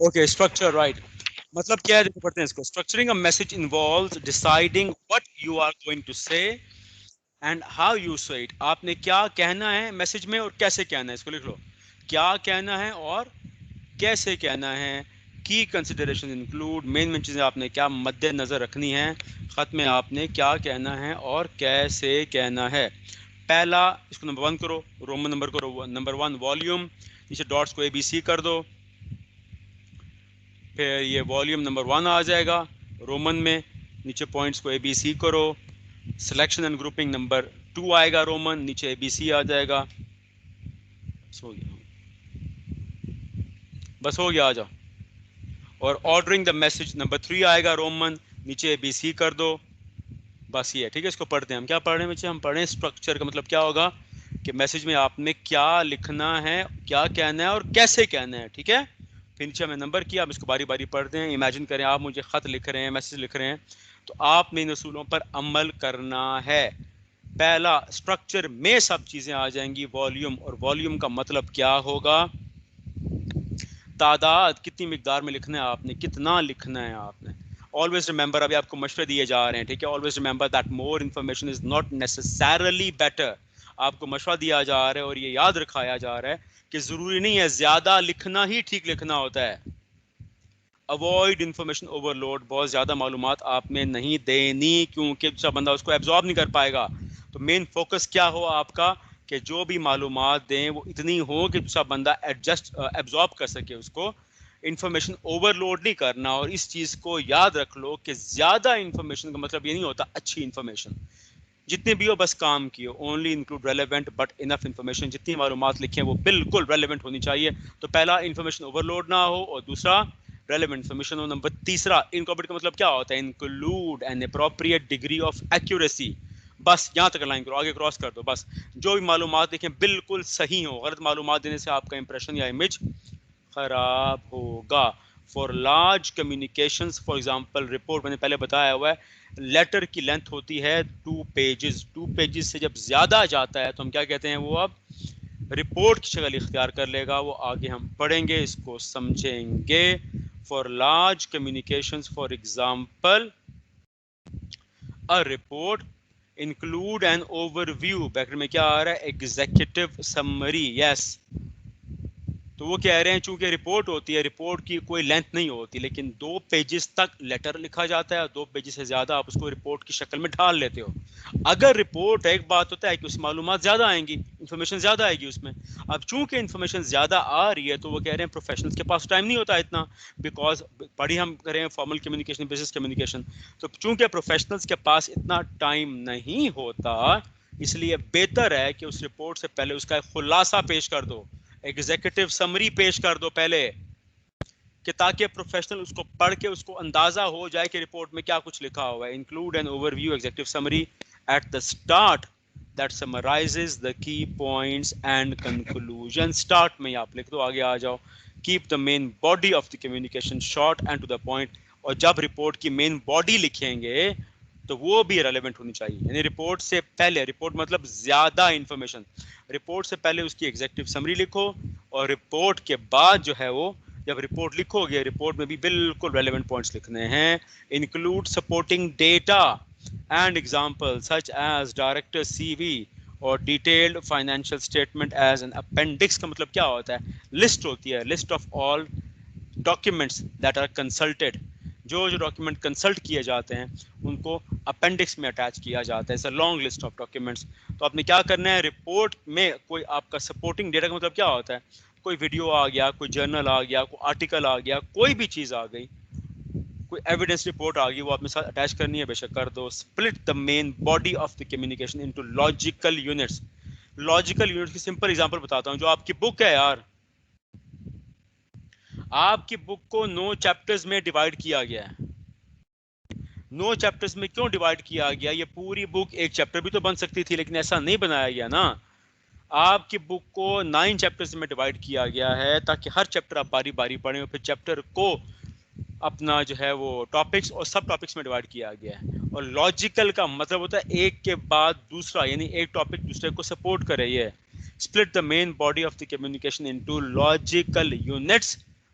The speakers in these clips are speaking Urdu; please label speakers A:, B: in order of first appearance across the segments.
A: اوکے اسٹرکچر رائٹ مطلب کیا ہے دیکھو پڑھتے ہیں اس کو structuring a message involves deciding what you are going to say and how you say it. آپ نے کیا کہنا ہے میسج میں اور کیسے کہنا ہے. اس کو لکھ لو کیا کہنا ہے اور کیسے کہنا ہے. کی کنسیڈریشن انکلوڈ مین چیزیں آپ نے کیا مد نظر رکھنی ہے خط میں آپ نے کیا کہنا ہے اور کیسے کہنا ہے. پہلا اس کو نمبر 1 کرو رومن نمبر کرو نمبر 1 والیوم نیچے ڈاٹس کو اے بی سی کر دو پھر یہ والیوم نمبر 1 آ جائے گا رومن میں نیچے پوائنٹس کو اے بی سی کرو سلیکشن اینڈ گروپنگ نمبر 2 آئے گا رومن نیچے اے بی سی آ جائے گا. ہو گیا بس ہو گیا آ جاؤ. اور آرڈرنگ دا میسج نمبر 3 آئے گا رومن نیچے اے بی سی کر دو. بس یہ ہے ٹھیک ہے. اس کو پڑھتے ہیں ہم کیا پڑھ رہے ہیں بچے ہم پڑھ رہے ہیں اسٹرکچر کا مطلب کیا ہوگا کہ میسج میں آپ نے کیا لکھنا ہے کیا کہنا ہے اور کیسے کہنا ہے. ٹھیک ہے پھر نیچے ہمیں نمبر کیا آپ اس کو باری باری پڑھتے ہیں. امیجن کریں آپ مجھے خط لکھ رہے ہیں میسج لکھ رہے ہیں تو آپ نے ان اصولوں پر عمل کرنا ہے. پہلا اسٹرکچر میں سب چیزیں آ جائیں گی والیوم اور والیوم کا مطلب کیا ہوگا تعداد کتنی مقدار میں لکھنا ہے آپ نے کتنا لکھنا ہے آپ نے. آلویز ریمبر ابھی آپ کو مشورے دیے جا رہے ہیں ٹھیک ہے. Always remember that more information is not necessarily better. آپ کو مشورہ دیا جا رہا ہے اور یہ یاد رکھایا جا رہا ہے کہ ضروری نہیں ہے زیادہ لکھنا ہی ٹھیک لکھنا ہوتا ہے. اوائڈ انفارمیشن اوور لوڈ بہت زیادہ معلومات آپ میں نہیں دینی کیونکہ دوسرا بندہ اس کو ایبزارب نہیں کر پائے گا. تو مین فوکس کیا ہو آپ کا کہ جو بھی معلومات دیں وہ اتنی ہو کہ دوسرا بندہ ایڈجسٹ ایبزارب کر سکے اس کو. انفارمیشن اوور لوڈ نہیں کرنا. اور اس چیز کو یاد رکھ لو کہ زیادہ انفارمیشن کا مطلب یہ نہیں ہوتا اچھی انفارمیشن. جتنے بھی ہو بس کام کی ہو. Only include relevant but enough information. جتنی معلومات لکھیں وہ بالکل ریلیونٹ ہونی چاہیے. تو پہلا انفارمیشن اوور لوڈ نہ ہو اور دوسرا ریلیونٹ انفارمیشن ہو. نمبر تیسرا انکمپلیٹ کا مطلب کیا ہوتا ہے include an appropriate degree of accuracy. بس یہاں تک لائن کرو آگے کراس کر دو. بس جو بھی معلومات دیکھیں بالکل صحیح ہو. غلط معلومات دینے سے آپ کا امپریشن یا امیج خراب ہوگا. For large communications for example report میں نے پہلے بتایا ہوا ہے لیٹر کی لینتھ ہوتی ہے 2 پیجز. 2 پیجز سے جب زیادہ جاتا ہے تو ہم کیا کہتے ہیں وہ اب رپورٹ کی شکل اختیار کر لے گا. وہ آگے ہم پڑھیں گے اس کو سمجھیں گے. For large communications for example a report include an overview. Baker میں کیا آ رہا ہے ایگزیکٹو سمری. یس تو وہ کہہ رہے ہیں چونکہ رپورٹ ہوتی ہے رپورٹ کی کوئی لینتھ نہیں ہوتی لیکن 2 پیجز تک لیٹر لکھا جاتا ہے اور 2 پیجز سے زیادہ آپ اس کو رپورٹ کی شکل میں ڈھال لیتے ہو. اگر رپورٹ ایک بات ہوتا ہے کہ اس میں معلومات زیادہ آئیں گی انفارمیشن زیادہ آئے گی اس میں. اب چونکہ انفارمیشن زیادہ آ رہی ہے تو وہ کہہ رہے ہیں پروفیشنلز کے پاس ٹائم نہیں ہوتا اتنا بیکاز پڑھی ہم کریں فارمل کمیونیکیشن بزنس کمیونیکیشن. تو چونکہ پروفیشنلز کے پاس اتنا ٹائم نہیں ہوتا اس لیے بہتر ہے کہ اس رپورٹ سے پہلے اس کا ایک خلاصہ پیش کر دو ایگزیکٹو سمری پیش کر دو پہلے کہ تاکہ پروفیشنل اس کو پڑھ کے اس کو اندازہ ہو جائے کہ رپورٹ میں کیا کچھ لکھا ہوا ہے. Include an overview executive summary at the start that summarizes the key points and conclusion. Start میں آپ لکھ دو آگے آ جاؤ. Keep the main body of the communication short and to the point. اور جب رپورٹ کی مین باڈی لکھیں گے تو وہ بھی ریلیونٹ ہونی چاہیے. یعنی رپورٹ سے پہلے رپورٹ مطلب زیادہ انفارمیشن رپورٹ سے پہلے اس کی ایگزیکٹو سمری لکھو اور رپورٹ کے بعد جو ہے وہ جب رپورٹ لکھو گے رپورٹ میں بھی بالکل ریلیونٹ پوائنٹس لکھنے ہیں. Include supporting data and example such as director C V اور detailed financial statement as an appendix. کا مطلب کیا ہوتا ہے لسٹ ہوتی ہے list of all documents that are consulted. جو ڈاکیومنٹ کنسلٹ کیے جاتے ہیں ان کو اپینڈکس میں اٹیچ کیا جاتا ہے. Long list of documents. تو آپ نے کیا کرنا ہے رپورٹ میں کوئی آپ کا سپورٹنگ ڈیٹا کا مطلب کیا ہوتا ہے کوئی ویڈیو آ گیا کوئی جرنل آ گیا کوئی آرٹیکل آ گیا کوئی بھی چیز آ گئی کوئی ایویڈنس رپورٹ آ گئی وہ آپ نے ساتھ اٹیچ کرنی ہے بے شک کر دو. Split the main body of the communication into logical units. Logical units کی سمپل ایگزامپل بتاتا ہوں. جو آپ کی بک ہے یار آپ کی بک کو 9 چیپٹرز میں ڈیوائڈ کیا گیا ہے. 9 چیپٹرز میں کیوں ڈیوائڈ کیا گیا یہ پوری بک ایک چیپٹر بھی تو بن سکتی تھی لیکن ایسا نہیں بنایا گیا نا. آپ کی بک کو 9 چیپٹرز میں ڈیوائڈ کیا گیا ہے تاکہ ہر چیپٹر آپ باری باری پڑھیں اور پھر چیپٹر کو اپنا جو ہے وہ ٹاپکس اور سب ٹاپکس میں ڈیوائڈ کیا گیا ہے. اور لاجیکل کا مطلب ہوتا ہے ایک کے بعد دوسرا یعنی ایک ٹاپک دوسرے کو سپورٹ کرے. یہ split the main body of the communication into logical units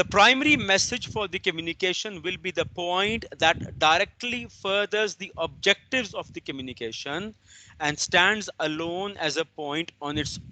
A: The primary message for the communication will be the point that directly furthers the objectives of the communication and stands alone as a point on its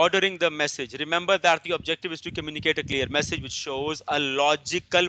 A: Ordering the message. Remember that the objective is to communicate a clear message which shows a logical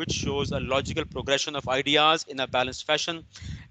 A: which shows a logical progression of ideas in a balanced fashion.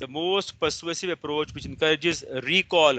A: the most persuasive approach which encourages recall.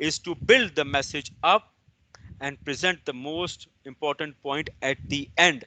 A: is to build the message up and present the most important point at the end.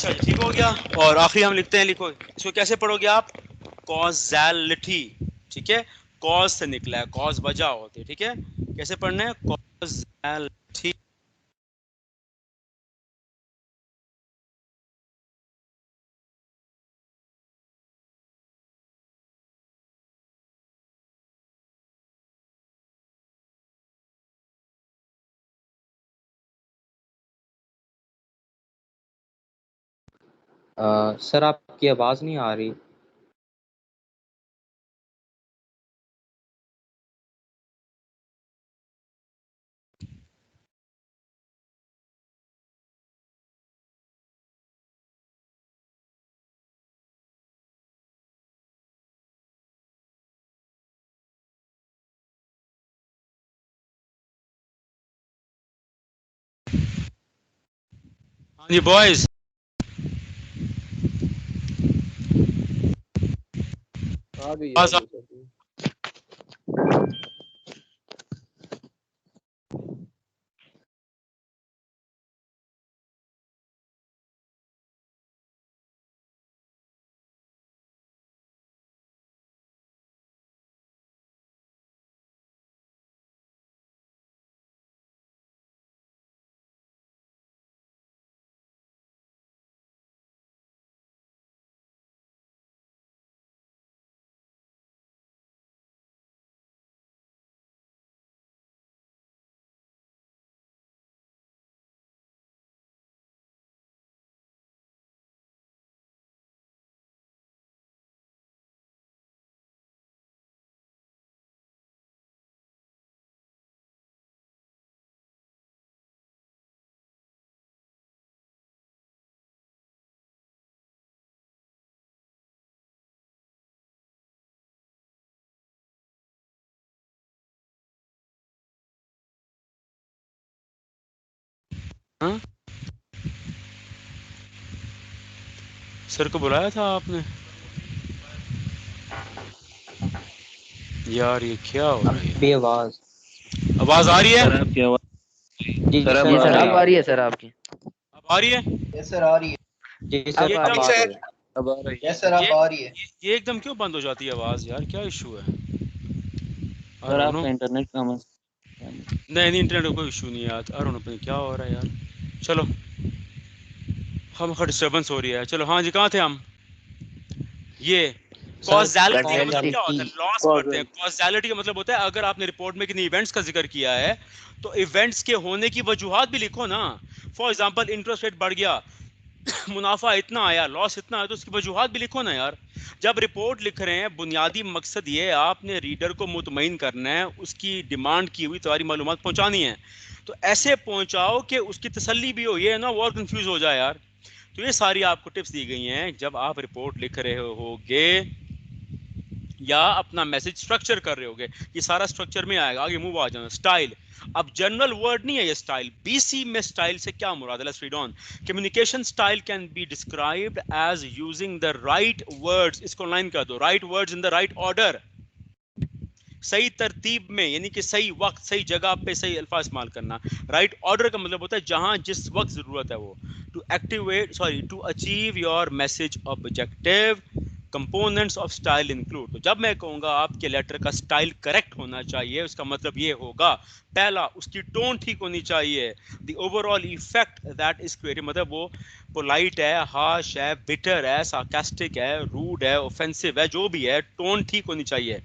A: اچھا جی ٹھیک ہو گیا. اور آخری ہم لکھتے ہیں, لکھو اس کو کیسے پڑھو گے آپ, کازیلٹی. ٹھیک ہے, کاز سے نکلا ہے, کاز وجہ ہوتی ہے. ٹھیک ہے, کیسے پڑھنا ہے, کازیلٹی.
B: سر آپ کی آواز نہیں آ رہی.
A: ہاں جی بوائز,
C: آ گئی سر.
A: ہاں سر کو بلایا تھا آپ نے یار, یہ کیا ہو رہا ہے,
B: ابھی آواز
A: آواز آ رہی ہے,
D: سر آپ کی آواز,
B: جی
D: سر اب
B: سر
D: آ
C: سر
D: رہی
C: اب
D: ہے.
C: آ رہی ہے سر آپ کی.
A: اب آ رہی ہے,
E: یس سر آ رہی ہے.
B: جی
A: یہ
B: سر
C: اب آ
B: اب
C: رہی
B: آ
C: ہے.
B: رہی ہے.
D: اب آ رہی ہے.
E: یس سر اب آ رہی ہے.
A: یہ ایک دم کیوں بند ہو جاتی ہے آواز یار, کیا ایشو ہے, I
D: سر
A: don't
D: آپ
A: know.
D: کا انٹرنیٹ کم ہے.
A: نہیں انٹرنیٹ کا کوئی ایشو نہیں ہے, I don't know کیا ہو رہا ہے یار. چلو ہم کا ڈسٹربنس ہو رہی ہے. چلو ہاں جی, کہاں تھے ہم. یہ
B: سر
A: کازیلٹی کا مطلب کیا ہوتا
B: کازیلٹی.
A: ہے, لاس پڑھتے ہیں. کازیلٹی کا مطلب ہوتا ہے اگر آپ نے رپورٹ میں کتنی ایونٹس کا ذکر کیا ہے تو ایونٹس کے ہونے کی وجوہات بھی لکھو نا. فار ایگزامپل انٹرسٹ ریٹ بڑھ گیا, منافع اتنا آیا, لاس اتنا آیا, تو اس کی وجوہات بھی لکھو نا یار. جب رپورٹ لکھ رہے ہیں بنیادی مقصد یہ ہے آپ نے ریڈر کو مطمئن کرنا ہے, اس کی ڈیمانڈ کی ہوئی ساری معلومات پہنچانی ہے, تو ایسے پہنچاؤ کہ اس کی تسلی بھی ہو, یہ نا وہ اور کنفیوز ہو جائے یار. تو یہ ساری آپ کو ٹپس دی گئی ہیں جب آپ رپورٹ لکھ رہے ہوگے یا اپنا میسج سٹرکچر کر رہے ہوگے. یہ سارا سٹرکچر میں آئے گا. آگے موو آ جانا. سٹائل, اب جنرل ورڈ نہیں ہے یہ سٹائل. بی سی میں سٹائل سے کیا مراد ہے, let's read on. Communication style can be described as using the right words, اس کو لائن کر دو, right words in the right order, صحیح ترتیب میں, یعنی کہ صحیح وقت صحیح جگہ پہ صحیح الفاظ استعمال کرنا. رائٹ آرڈر کا مطلب ہوتا ہے جہاں جس وقت ضرورت ہے وہ. To activate to achieve your message objective components of style include. تو جب میں کہوں گا آپ کے لیٹر کا سٹائل کریکٹ ہونا چاہیے, اس کا مطلب یہ ہوگا پہلا اس کی ٹون ٹھیک ہونی چاہیے. The overall effect that is creating, مطلب وہ پولائٹ ہے, ہارش ہے, بٹر ہے, سارکاسٹک ہے, روڈ ہے, اوفینسو ہے, جو بھی ہے ٹون ٹھیک ہونی چاہیے.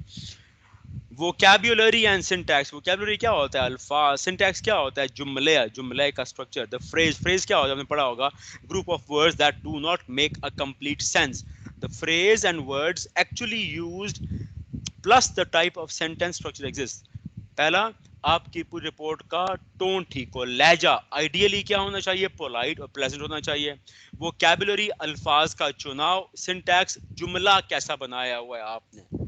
A: ووکیبولری اینڈ سنٹیکس, ووکیبولری کیا ہوتا ہے, الفاظ. سنٹیکس کیا ہوتا ہے, جملے, جملے کا اسٹرکچر. دا فریز, فریز کیا ہوتا ہے, آپ نے پڑھا ہوگا, group of words that do not make a complete sense. The phrase and words actually used plus the type of sentence structure exist. پہلا, آپ کی پوری رپورٹ کا ٹون ٹھیک ہو. لہجہ آئیڈیلی کیا ہونا چاہیے, پولائٹ اور پلیزنٹ ہونا چاہیے. ووکیبولری, الفاظ کا چناؤ. سنٹیکس, جملہ کیسا بنایا ہوا ہے آپ نے.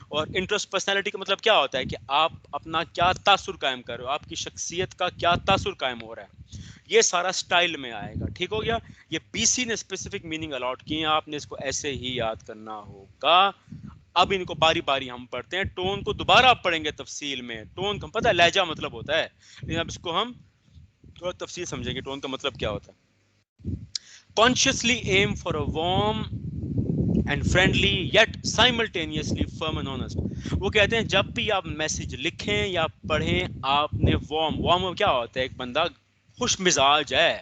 A: اور انٹرسٹ پرسنالٹی کا مطلب کیا ہوتا ہے کہ آپ اپنا کیا تاثر قائم کر رہے ہو, آپ کی شخصیت کا کیا تاثر قائم ہو رہا ہے. یہ سارا سٹائل میں آئے گا. ٹھیک ہو گیا. یہ پی سی نے اسپیسیفک میننگ الاٹ کی ہیں, آپ نے اس کو ایسے ہی یاد کرنا ہوگا. اب ان کو باری باری ہم پڑھتے ہیں. ٹون کو دوبارہ پڑھیں گے تفصیل میں. ٹون کا پتہ ہے لہجہ مطلب ہوتا ہے, لیکن اب اس کو ہم تھوڑا تفصیل سمجھیں گے ٹون کا مطلب کیا ہوتا ہے. consciously aim for a warm and friendly yet simultaneously firm and honest. وہ کہتے ہیں جب بھی آپ میسج لکھیں یا پڑھیں آپ نے وارم کیا ہوتا ہے؟ ایک بندہ خوش مزاج ہے،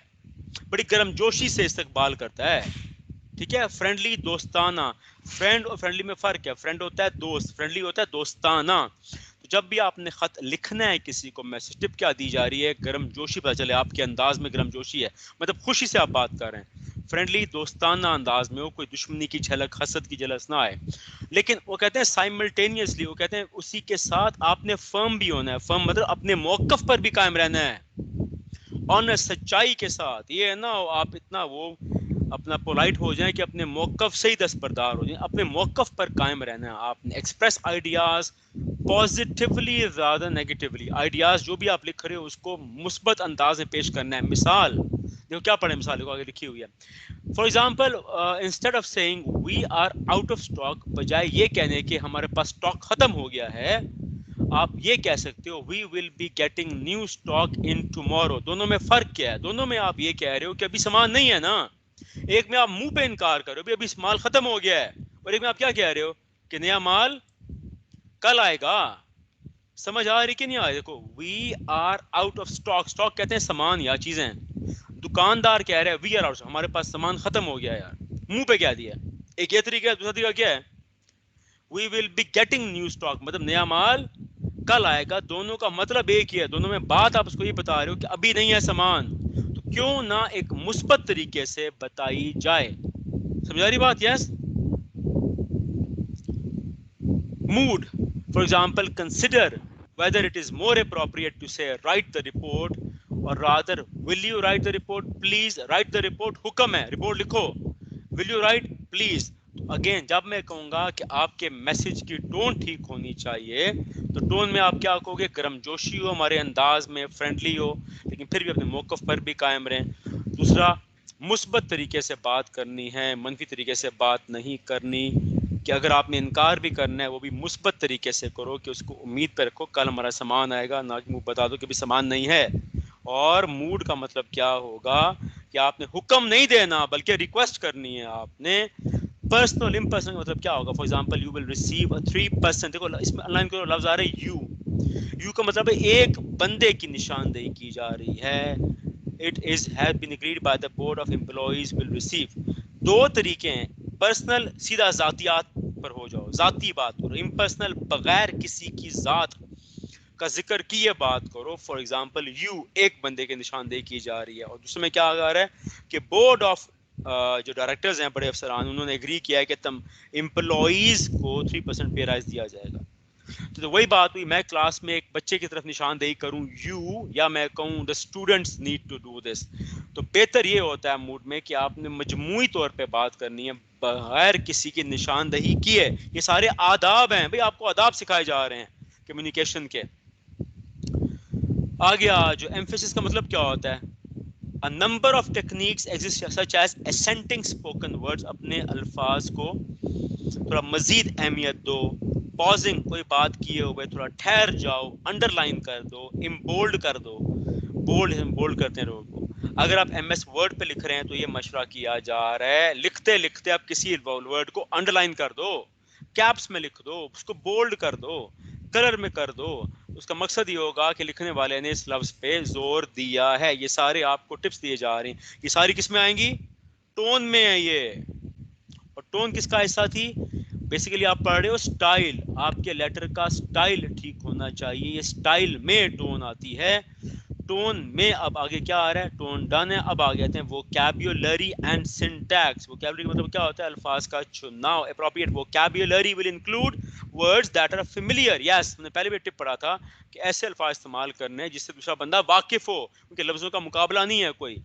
A: بڑی گرم جوشی سے استقبال کرتا ہے، ٹھیک ہے. فرینڈلی دوستانہ، فرینڈ اور فرینڈلی میں فرق ہے. فرینڈ ہوتا ہے دوست، فرینڈلی ہوتا ہے دوستانہ. تو جب بھی آپ نے خط لکھنا ہے کسی کو، میسج ٹپ کیا دی جا رہی ہے؟ گرم جوشی پتہ چلے آپ کے انداز میں گرم جوشی ہے، مطلب خوشی سے آپ بات کر رہے ہیں، فرینڈلی دوستانہ انداز میں ہو، کوئی دشمنی کی جھلک حسد کی جلس نہ آئے. لیکن وہ کہتے ہیں سائملٹینیسلی، وہ کہتے ہیں اسی کے ساتھ آپ نے فرم بھی ہونا ہے. فرم مطلب اپنے موقف پر بھی قائم رہنا ہے، آنر سچائی کے ساتھ. یہ ہے نا آپ اتنا وہ اپنا پولائٹ ہو جائیں کہ اپنے موقف سے ہی دستبردار ہو جائیں، اپنے موقف پر قائم رہنا ہے. آپ نے ایکسپریس آئیڈیاز پازیٹیولی زیادہ نیگیٹیولی، آئیڈیاز جو بھی آپ لکھ رہے ہو اس کو مثبت انداز میں پیش کرنا ہے. مثال دیکھو کیا پڑھیں، مثال دیکھو آگے لکھی ہوئی ہے. For example instead of saying we are out of stock, بجائے یہ کہنے کہ ہمارے پاس اسٹاک ختم ہو گیا ہے، آپ یہ کہہ سکتے ہو we will be getting new stock in tomorrow. دونوں میں فرق کیا ہے؟ دونوں میں آپ یہ کہہ رہے ہو کہ ابھی سامان نہیں ہے نا. ایک میں آپ منہ پہ انکار کرو ابھی مال ختم ہو گیا ہے، اور ایک میں آپ کیا کہہ رہے ہو کہ نیا مال کل آئے گا. سمجھ آ رہی کہ نہیں آ رہی؟ دیکھو we are out of stock, stock کہتے ہیں سامان یا چیزیں. دکاندار کہہ رہے ہیں وی آر آؤٹ، ہمارے پاس سامان ختم ہو گیا ہے یار، منہ پہ کہہ دیا. ایک یہ طریقہ ہے، دوسرا طریقہ کیا ہے؟ We will be getting new stock, مطلب نیا مال کل آئے گا. دونوں کا مطلب ایک ہی ہے، دونوں میں بات آپ اس کو یہ بتا رہے ہو کہ ابھی نہیں ہے سامان، تو کیوں نہ ایک مثبت طریقے سے بتائی جائے. سمجھا رہی بات؟ Yes. Mood for example consider whether it is more appropriate to say write the report or rather will you write the report, please write the report. حکم ہے رپورٹ لکھو. will you write please. Again جب میں کہوں گا کہ آپ کے میسج کی ٹون ٹھیک ہونی چاہیے، تو ٹون میں آپ کیا کہو گے؟ گرم جوشی ہو، ہمارے انداز میں فرینڈلی ہو، لیکن پھر بھی اپنے موقف پر بھی قائم رہیں. دوسرا مثبت طریقے سے بات کرنی ہے، منفی طریقے سے بات نہیں کرنی. کہ اگر آپ نے انکار بھی کرنا ہے وہ بھی مثبت طریقے سے کرو کہ اس کو امید پہ رکھو کل ہمارا سامان آئے گا، نہ کہ منہ بتا دو کہ بھی سامان نہیں ہے. اور موڈ کا مطلب کیا ہوگا کہ آپ نے حکم نہیں دینا بلکہ ریکویسٹ کرنی ہے. آپ نے پرسنل امپرسنل مطلب کیا ہوگا؟ For example you will receive 3%. دیکھو اس میں لائن کو لفظ آ رہا ہے یو کا مطلب ہے ایک بندے کی نشاندہی کی جا رہی ہے. It is has been agreed by the board of employees will receive. دو طریقے ہیں، پرسنل سیدھا ذاتیات پر ہو جاؤ، ذاتی بات کرو. امپرسنل بغیر کسی کی ذات کا ذکر کیے بات کرو. فار ایگزامپل یو ایک بندے کی نشاندہی کی جا رہی ہے. اور دوسرے میں کیا آ رہا ہے کہ بورڈ آف جو ڈائریکٹرز ہیں بڑے افسران، انہوں نے ایگری کیا ہے کہ تم امپلائیز کو 3% پے رائز دیا جائے گا. تو وہی بات ہوئی، میں کلاس میں ایک بچے کی طرف نشاندہی کروں یو، یا میں کہوں the students need to do this. تو بہتر یہ ہوتا ہے موڈ میں کہ آپ نے مجموعی طور پہ بات کرنی ہے بغیر کسی کی نشاندہی کیے. یہ سارے آداب ہیں بھئی، آپ کو آداب سکھائے جا رہے ہیں کمیونیکیشن کے. آگے جو ایمفیسس کا مطلب کیا ہوتا ہے؟ A number of techniques exist such as accenting spoken words. اپنے الفاظ کو تھوڑا مزید اہمیت دو. پازنگ، کوئی بات کیے ہوئے تھوڑا ٹھہر جاؤ، انڈر لائن کر دو، امبولڈ کر دو. بولڈ کرتے ہیں لوگوں کو. اگر آپ ایم ایس ورڈ پہ لکھ رہے ہیں تو یہ مشورہ کیا جا رہا ہے لکھتے لکھتے آپ کسی ورڈ کو انڈر لائن کر دو، کیپس میں لکھ دو، اس کو بولڈ کر دو، کلر میں کر دو. اس کا مقصد یہ ہوگا کہ لکھنے والے نے اس لفظ پہ زور دیا ہے. یہ سارے آپ کو ٹپس دیے جا رہے ہیں. یہ ساری کس میں آئیں گی؟ ٹون میں ہے یہ. اور ٹون کس کا حصہ تھی؟ بیسیکلی آپ پڑھ رہے ہو سٹائل، آپ کے لیٹر کا سٹائل ٹھیک ہونا چاہیے. یہ سٹائل میں ٹون آتی ہے. ٹون میں اب آگے کیا آ رہا ہے؟ ٹون ڈن ہے. اب آگے آتے ہیں ووکیبولری اینڈ سنٹیکس. ووکیبولری مطلب کیا ہوتا ہے؟ الفاظ کا چناؤ. Appropriate vocabulary will include words that are familiar. yes ہم نے پہلے بھی ٹپ پڑھا تھا کہ ایسے الفاظ استعمال کرنے جس سے دوسرا بندہ واقف ہو، کیونکہ لفظوں کا مقابلہ نہیں ہے کوئی.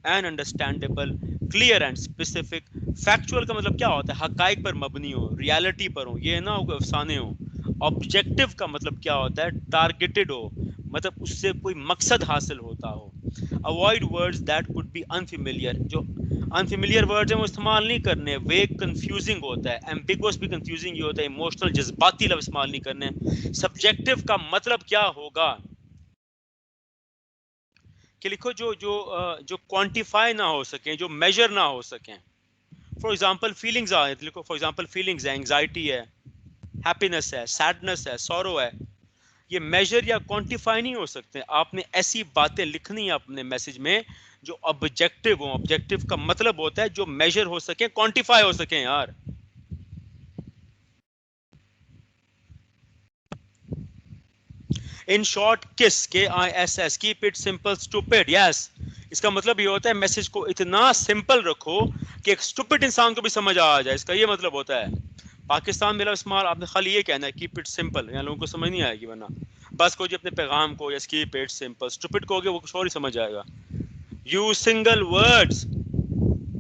A: and understandable, clear and specific. factual کا مطلب کیا ہوتا ہے؟ حقائق پر مبنی ہو، ریالٹی پر ہو، یہ نہ ہو کوئی افسانے ہو. objective کا مطلب کیا ہوتا ہے؟ targeted ہو، مطلب اس سے کوئی مقصد حاصل ہوتا ہو. avoid words that could be unfamiliar. جو unfamiliar words ہیں وہ استعمال نہیں کرنے. vague confusing ہوتا ہے. ambiguous بھی confusing یہ ہوتا ہے. emotional جذباتی لفظ استعمال نہیں کرنے. subjective کا مطلب کیا ہوگا کہ لکھو جو جو جو کوانٹیفائی نہ ہو سکیں, جو میجر نہ ہو سکیں. فار ایگزامپل فیلنگز آ لکھو, فار ایگزامپل فیلنگز ہے, انگزائٹی ہے, ہیپینس ہے, سیڈنس ہے, سورو ہے. یہ میجر یا کوانٹیفائی نہیں ہو سکتے. آپ نے ایسی باتیں لکھنی ہیں اپنے میسج میں جو آبجیکٹو ہوں. آبجیکٹو کا مطلب ہوتا ہے جو میجر ہو سکیں, کوانٹیفائی ہو سکیں یار. In short kiss KISS keep it simple stupid. Yes, اس کا مطلب یہ ہوتا ہے میسج کو اتنا سمپل رکھو کہ ایک اسٹوپڈ انسان کو بھی سمجھ آ جائے. اس کا یہ مطلب ہوتا ہے. پاکستان میں لفظ استعمال آپ نے خالی یہ کہنا ہے کیپ اٹ سمپل, یہاں لوگوں کو سمجھ نہیں آئے گی. ورنہ بس کو جی اپنے پیغام کو yes keep it simple, stupid کو گے وہ کچھ اور ہی سمجھ آئے گا. Use single words,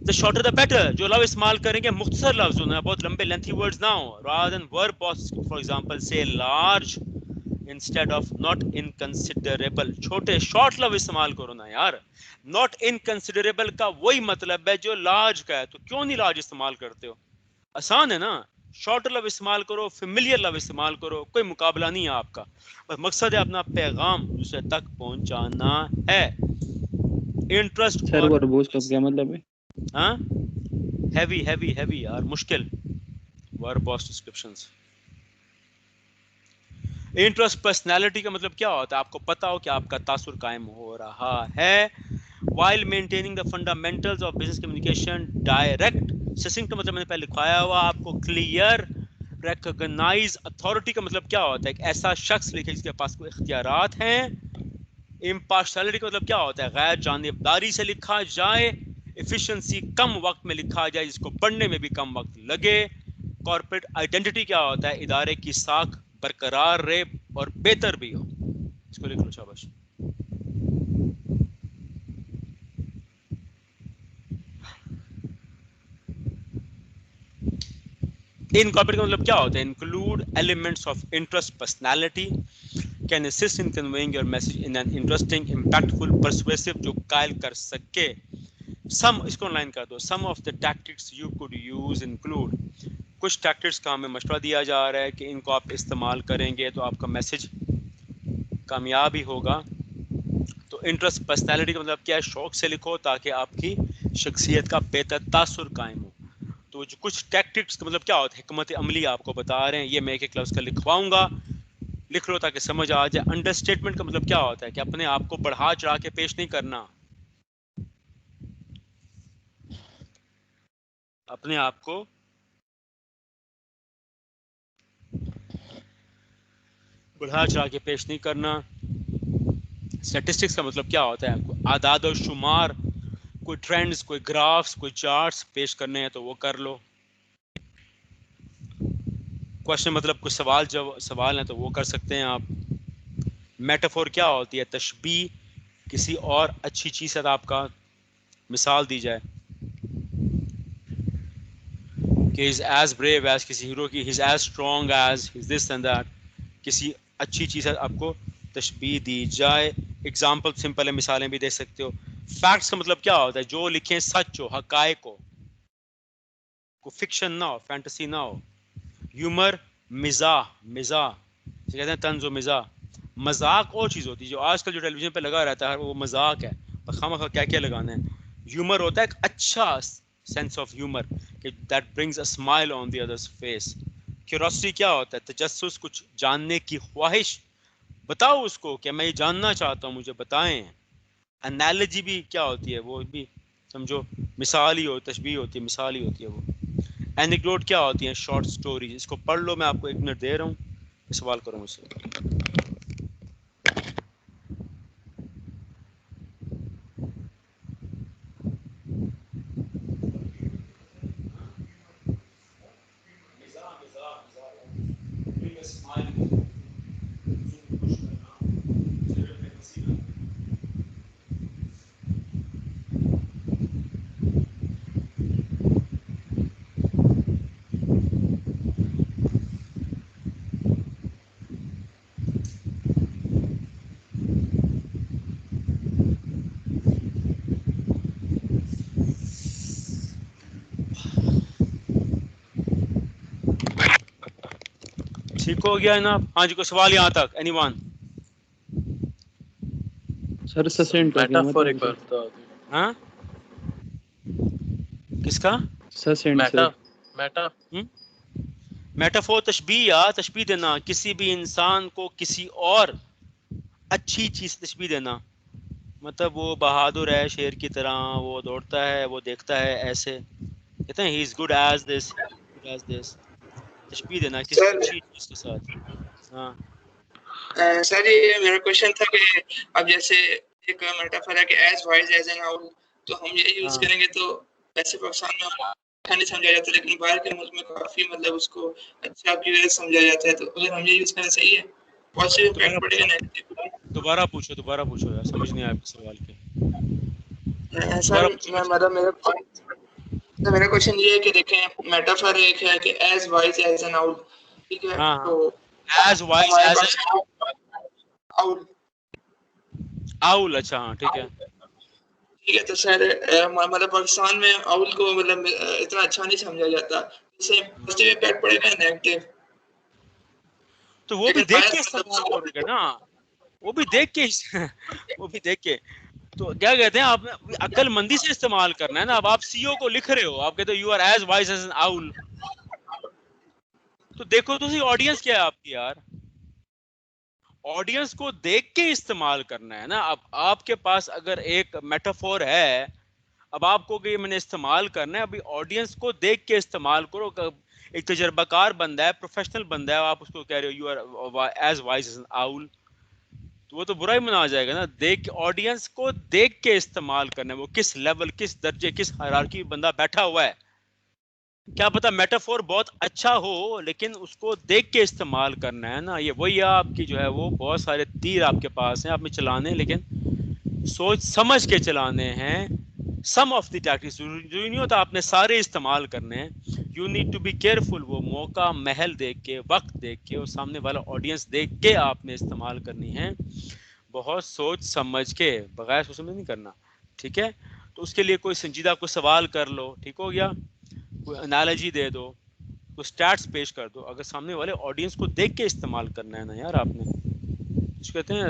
A: the shorter the better. جو لفظ استعمال کریں گے مختصر لفظ ہونا, بہت لمبے لینتھی ورڈز نہ ہوں. rather than verb, for example say large instead of not inconsiderable. چھوٹے شارٹ لفظ استعمال کرو نا یار. not inconsiderable کا وہی مطلب ہے جو لارج کا ہے, تو کیوں نہیں لارج استعمال کرتے ہو؟ آسان ہے نا. شارٹ لفظ استعمال کرو, فیملیئر لفظ استعمال کرو, کوئی مقابلہ نہیں ہے آپ کا. بس مقصد ہے اپنا پیغام دوسرے تک پہنچانا ہے. انٹرسٹ
D: سر وہ روبوز کا کیا مطلب ہے؟
A: ہاں ہیوی یار, مشکل ورب اور ڈسکرپشنز. انٹرسٹ پرسنالٹی کا مطلب کیا ہوتا ہے؟ آپ کو پتا ہو کہ آپ کا تاثر قائم ہو رہا ہے. while maintaining the fundamentals of business communication, direct. succinct کا مطلب میں نے پہلے لکھوایا ہوا آپ کو, clear. recognize. authority کا مطلب کیا ہوتا ہے؟ ایک ایسا شخص لکھے جس کے پاس کوئی اختیارات ہیں. impartiality کا مطلب کیا ہوتا ہے؟ غیر جانبداری سے لکھا جائے. efficiency, کم وقت میں لکھا جائے جس کو پڑھنے میں بھی کم وقت لگے. corporate identity کیا ہوتا ہے؟ ادارے کی ساکھ برقرار رہے اور بہتر بھی ہو. اس کو لکھ لو شاباش. انکارپوریٹ کا مطلب کیا ہوتا ہے؟ Include elements of interest personality, can assist in conveying your message in an interesting, impactful, persuasive, جو قائل کر سکے. سم, اس کو لائن کر دو. Some of the tactics you could use include. کچھ ٹیکٹکس کا ہمیں مشورہ دیا جا رہا ہے کہ ان کو آپ استعمال کریں گے تو آپ کا میسج کامیاب ہی ہوگا. تو انٹرسٹ پرسنالٹی کا مطلب کیا ہے؟ شوق سے لکھو تاکہ آپ کی شخصیت کا بہتر تاثر قائم ہو. تو جو کچھ ٹیکٹکس کا مطلب کیا ہوتا ہے؟ حکمت عملی آپ کو بتا رہے ہیں. یہ میں ایک ایک لفظ کا لکھواؤں گا, لکھ لو تاکہ سمجھ آ جائے. انڈر اسٹیٹمنٹ کا مطلب کیا ہوتا ہے؟ کہ اپنے آپ کو بڑھا چڑھا کے پیش نہیں کرنا. اپنے آپ کو بڑھا چڑھا کے پیش نہیں کرنا. اسٹیٹسٹکس کا مطلب کیا ہوتا ہے؟ اعداد و شمار, کوئی ٹرینڈز, کوئی گرافس, کوئی چارٹس پیش کرنے ہیں تو وہ کر لو. کوشچن مطلب کوئی سوال ہیں تو وہ کر سکتے ہیں آپ. میٹافور کیا ہوتی ہے؟ تشبیہ, کسی اور اچھی چیز سے آپ کا مثال دی جائے کہ از ایز بریو ایز, کسی ہیرو کی is as strong as this and that. کسی اچھی چیز سے آپ کو تشبیہ دی جائے. اگزامپل سمپل ہے, مثالیں بھی دے سکتے ہو. فیکٹس کا مطلب کیا ہوتا ہے؟ جو لکھیں سچ ہو, حقائق ہو, کوئی فکشن نہ ہو, فینٹیسی نہ ہو. ہیومر, مزاح اسے کہتے ہیں طنز و مزاح. مذاق اور چیز ہوتی ہے جو آج کل جو ٹیلی ویژن پہ لگا رہتا ہے وہ مذاق ہے, خواہ کیا کیا لگانا ہے. ہیومر ہوتا ہے ایک اچھا سینس آف ہیومر کہ that brings a smile on the others face. Curiosity کیا ہوتا ہے؟ تجسس, کچھ جاننے کی خواہش. بتاؤ اس کو کہ میں یہ جاننا چاہتا ہوں, مجھے بتائیں. انالوجی بھی کیا ہوتی ہے؟ وہ بھی سمجھو مثال ہی ہو, تشبیہ ہوتی ہے, مثال ہی ہوتی ہے وہ. اینیکڈوٹ کیا ہوتی ہیں؟ Short story. اس کو پڑھ لو, میں آپ کو 1 منٹ دے رہا ہوں, سوال کرو مجھ سے. ٹھیک ہو گیا جناب؟ ہاں جی, کوئی سوال یہاں تک؟ Anyone?
C: Sir succinct
D: metaphoric بتا دیں.
A: ہاں کس کا
C: سسنٹ
D: میٹا میٹا
A: میٹافور تشبیہ یا تشبیہ دینا کسی بھی انسان کو کسی اور اچھی چیز تشبیہ دینا مطلب وہ بہادر ہے شیر کی طرح وہ دوڑتا ہے وہ دیکھتا ہے ایسے کہتے ہیں ہی از گڈ ایز دس تشبیہ دینا کسی
F: سر
A: اچھی چیز کے ساتھ. ہاں
F: سر یہ میرا کوشچن تھا کہ اب جیسے ایک میٹافر ہے کہ as wise as an owl تو ہم یہ یوز کریں گے تو ویسے پاکستان میں اچھا نہیں سمجھا جاتا لیکن باہر کے ملک میں کافی مطلب اس کو اچھا کی وجہ سے سمجھا جاتا ہے تو اگر ہم یہ یوز کریں صحیح ہے پازیٹیو امپیکٹ پڑے گا نیگیٹو.
A: دوبارہ پوچھو یار سمجھ نہیں آیا آپ کے سوال کے.
F: سر میں مطلب میرا کوشچن یہ ہے کہ دیکھیں میٹافر ایک ہے کہ ایز وائز ایز این آؤل ٹھیک ہے
A: ہاں
F: تو
A: ایز وائز
F: ہمارے
A: ایز
F: پاس آؤل
A: آؤل اچھا ہاں ٹھیک ہے
F: ٹھیک ہے تو سر مطلب پاکستان میں آؤل کو مطلب اتنا اچھا نہیں سمجھا جاتا اس سے پازیٹیو امپیکٹ پڑے گا نیگیٹو
A: تو وہ بھی دیکھ کے استعمال کرو گے نا وہ بھی دیکھ کے تو کیا کہتے ہیں آپ نے عقل مندی سے استعمال کرنا ہے نا. اب آپ سی او کو لکھ رہے ہو آپ کہتے ہو you are as wise as an owl تو دیکھو تو آڈینس کیا ہے آپ کی یار آڈینس کو دیکھ کے استعمال کرنا ہے نا. اب آپ کے پاس اگر ایک میٹافور ہے اب آپ کو کہ میں نے استعمال کرنا ہے ابھی آڈینس کو دیکھ کے استعمال کرو. ایک تجربہ کار بندہ ہے پروفیشنل بندہ ہے آپ اس کو کہہ رہے ہو you are as wise as an owl تو وہ تو برا ہی منا جائے گا نا. دیکھ آڈینس کو دیکھ کے استعمال کرنا ہے وہ کس لیول کس درجے کس ہائرارکی بندہ بیٹھا ہوا ہے. کیا پتا میٹافور بہت اچھا ہو لیکن اس کو دیکھ کے استعمال کرنا ہے نا. یہ وہی آپ کی جو ہے وہ بہت سارے تیر آپ کے پاس ہیں آپ میں چلانے لیکن سوچ سمجھ کے چلانے ہیں. سم آف دی ٹیکٹکس ضروری نہیں ہوتا آپ نے سارے استعمال کرنے ہیں. You need to be careful وہ موقع محل دیکھ کے وقت دیکھ کے اور سامنے والا آڈینس دیکھ کے آپ نے استعمال کرنی ہے بہت سوچ سمجھ کے بغیر سوچ سمجھ نہیں کرنا ٹھیک ہے. تو اس کے لیے کوئی سنجیدہ کوئی سوال کر لو ٹھیک ہو گیا کوئی انالوجی دے دو کوئی سٹیٹس پیش کر دو اگر سامنے والے آڈینس کو دیکھ کے استعمال کرنا ہے نا یار آپ نے اس کہتے ہیں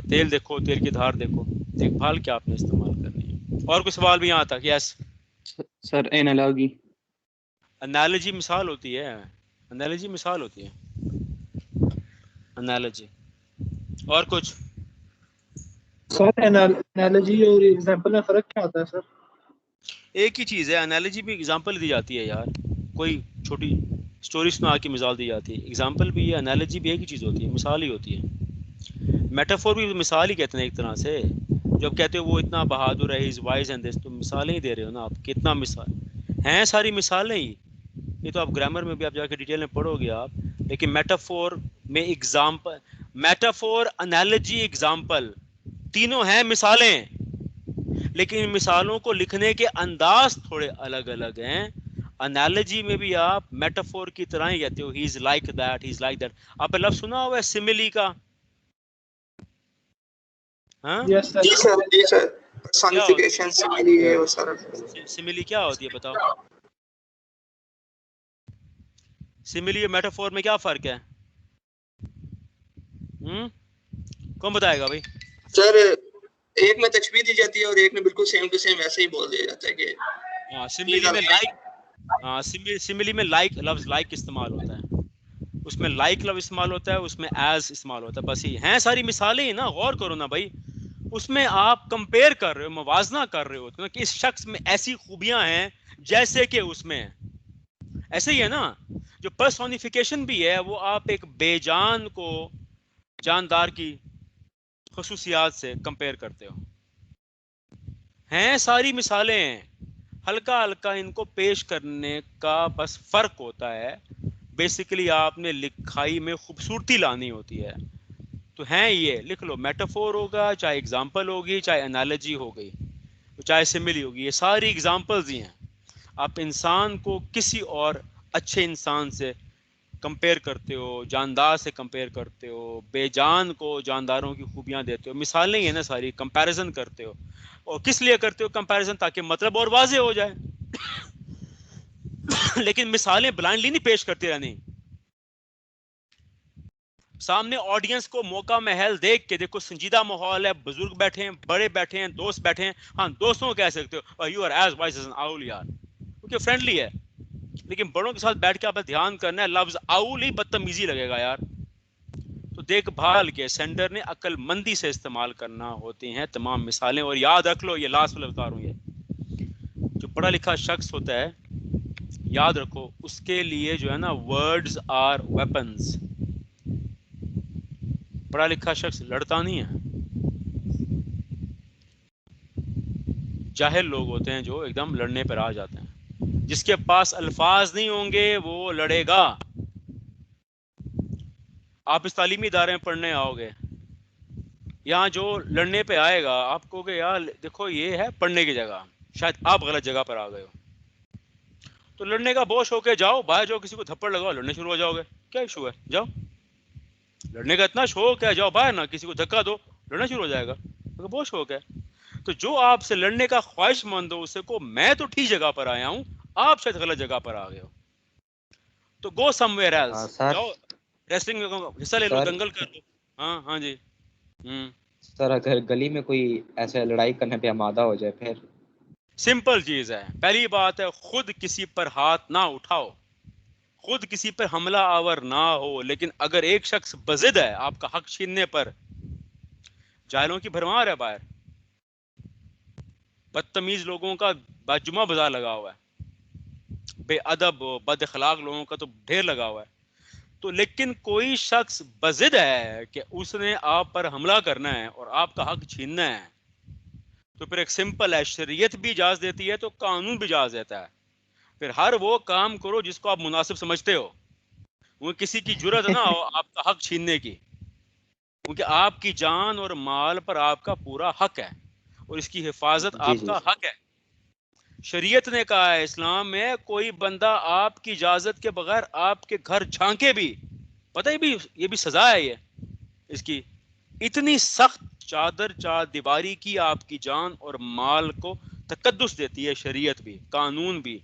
A: تیل دیکھو تیل کی دھار دیکھو دیکھ بھال کے آپ نے استعمال کرنی ہے. اور کوئی سوال بھی یہاں تک یس
C: سر اینالوجی
A: انالوجی مثال ہوتی ہے انالوجی مثال ہوتی ہے انالوجی اور کچھ
G: سر انالوجی اور ایگزامپل میں فرق کیا ہوتا ہے سر؟
A: ایک ہی چیز ہے انالوجی بھی اگزامپل دی جاتی ہے یار کوئی چھوٹی سٹوری سنا کے مثال دی جاتی ہے اگزامپل بھی ہے انالوجی بھی ایک ہی چیز ہوتی ہے مثال ہی ہوتی ہے. میٹافور بھی مثال ہی کہتے ہیں ایک طرح سے جب کہتے ہو وہ اتنا بہادر ہے از وائز اینڈ دس تو مثالیں ہی دے رہے ہو نا آپ کتنا مثال ہیں ساری مثالیں ہی یہ تو آپ گرامر میں بھی آپ جا کے ڈیٹیل میں پڑھو گے آپ لیکن میٹافور میں اگزامپل میٹافور انالوجی اگزامپل تینوں ہیں مثالیں لیکن ان مثالوں کو لکھنے کے انداز تھوڑے الگ الگ ہیں. انالوجی میں بھی آپ میٹافور کی طرح ہی کہتے ہو he is like that he is like that. آپ نے لفظ سنا ہوا ہے سملی کا ہاں
G: یس سر.
F: جی سر
A: کیا ہوتا
F: پرسونیفیکیشن سملی ہے وہ سارا
A: ہے سملی کیا ہوتی ہے بتاؤ سملی اور میٹافور میں کیا فرق ہے کون بتائے گا بھائی
F: سر ایک میں تشبیہ دی جاتی ہے اور ایک میں بالکل سیم ٹو سیم ایسے ہی بول دیا جاتا ہے کہ
A: سملی میں لائک سملی میں لائک لفظ لائک استعمال ہوتا ہے اس میں لائک لفظ استعمال ہوتا ہے اس میں ایز استعمال ہوتا ہے بس یہ ہیں ساری مثالیں ہی نا غور کرو نا بھائی اس میں آپ کمپیئر کر رہے ہو موازنہ کر رہے ہو کہ اس شخص میں ایسی خوبیاں ہیں جیسے کہ اس میں ایسے ہی ہے نا جو پرسونیفیکیشن بھی ہے وہ آپ ایک بے جان کو جاندار کی خصوصیات سے کمپیئر کرتے ہو ہیں ساری مثالیں ہیں ہلکا ہلکا ان کو پیش کرنے کا بس فرق ہوتا ہے بیسیکلی آپ نے لکھائی میں خوبصورتی لانی ہوتی ہے تو ہیں یہ لکھ لو میٹافور ہوگا چاہے اگزامپل ہوگی چاہے انالوجی ہو گئی چاہے سملی ہوگی یہ ساری ایگزامپلز ہی ہیں. آپ انسان کو کسی اور اچھے انسان سے کمپیئر کرتے ہو جاندار سے کمپیئر کرتے ہو بے جان کو جانداروں کی خوبیاں دیتے ہو مثالیں ہی ہیں نا ساری کمپیریزن کرتے ہو اور کس لیے کرتے ہو کمپیریزن تاکہ مطلب اور واضح ہو جائے لیکن مثالیں بلائنڈلی نہیں پیش کرتے رہنی سامنے آڈینس کو موقع محل دیکھ کے دیکھو سنجیدہ ماحول ہے, بزرگ بیٹھے ہیں, بڑے بیٹھے ہیں, دوست بیٹھے ہیں, ہاں دوستوں کو کہہ سکتے ہو you are as wise as an owl یار, کیونکہ فرینڈلی ہے. لیکن بڑوں کے ساتھ بیٹھ کے آپ نے دھیان کرنا ہے, لفظ آؤل ہی بدتمیزی لگے گا یار. تو دیکھ بھال کے سینڈر نے عقل مندی سے استعمال کرنا ہوتی ہیں تمام مثالیں. اور یاد رکھ لو, یہ لاسٹ والا بتا رہا ہوں, یہ جو پڑھا لکھا شخص ہوتا ہے یاد رکھو اس کے لیے جو ہے نا ورڈز آر ویپنز. پڑھا لکھا شخص لڑتا نہیں ہے. جاہل لوگ ہوتے ہیں جو ایک دم لڑنے پر آ جاتے ہیں. جس کے پاس الفاظ نہیں ہوں گے وہ لڑے گا. آپ اس تعلیمی ادارے میں پڑھنے آؤ گے, یہاں جو لڑنے پہ آئے گا آپ کو کہ یار دیکھو یہ ہے پڑھنے کی جگہ, شاید آپ غلط جگہ پر آ گئے ہو. تو لڑنے کا بوش ہو کے جاؤ, باہر جاؤ, کسی کو تھپڑ لگاؤ, لڑنے شروع ہو جاؤ گے. کیا ایشو ہے, جاؤ. لڑنے کا اتنا شوق ہے, جاؤ باہر نا, کسی کو دھکا دو, لڑنا شروع ہو جائے گا. بہت شوق ہے. تو جو آپ سے لڑنے کا خواہش مند ہو اسے کو میں تو ٹھیک جگہ پر آیا ہوں, آپ شاید غلط جگہ پر آ گئے ہو, تو گو سم ویئر ایلس.
B: سر
A: جاؤ ریسلنگ میں حصہ لے لو,
B: سر
A: دنگل کر لو. ہاں ہاں جی.
B: سر اگر گلی میں کوئی ایسے لڑائی کرنے پہ آمادہ ہو جائے پھر؟
A: سمپل چیز ہے. پہلی بات ہے خود کسی پر ہاتھ نہ اٹھاؤ, خود کسی پر حملہ آور نہ ہو. لیکن اگر ایک شخص بضد ہے آپ کا حق چھیننے پر, جاہلوں کی بھرمار ہے باہر, بدتمیز لوگوں کا باجمع بازار لگا ہوا ہے, بے ادب بد اخلاق لوگوں کا تو ڈھیر لگا ہوا ہے. تو لیکن کوئی شخص بضد ہے کہ اس نے آپ پر حملہ کرنا ہے اور آپ کا حق چھیننا ہے, تو پھر ایک سمپل ہے, شریعت بھی اجازت دیتی ہے تو قانون بھی اجازت دیتا ہے. پھر ہر وہ کام کرو جس کو آپ مناسب سمجھتے ہو. وہ کسی کی جرت نہ ہو آپ کا حق چھیننے کی, کیونکہ آپ کی جان اور مال پر آپ کا پورا حق ہے اور اس کی حفاظت
B: جی
A: آپ
B: جی
A: کا حق ہے. شریعت نے کہا ہے اسلام میں کوئی بندہ آپ کی اجازت کے بغیر آپ کے گھر جھانکے بھی, پتہ ہی بھی یہ بھی سزا ہے, یہ اس کی اتنی سخت چادر چار دیواری کی آپ کی جان اور مال کو تقدس دیتی ہے شریعت بھی, قانون بھی.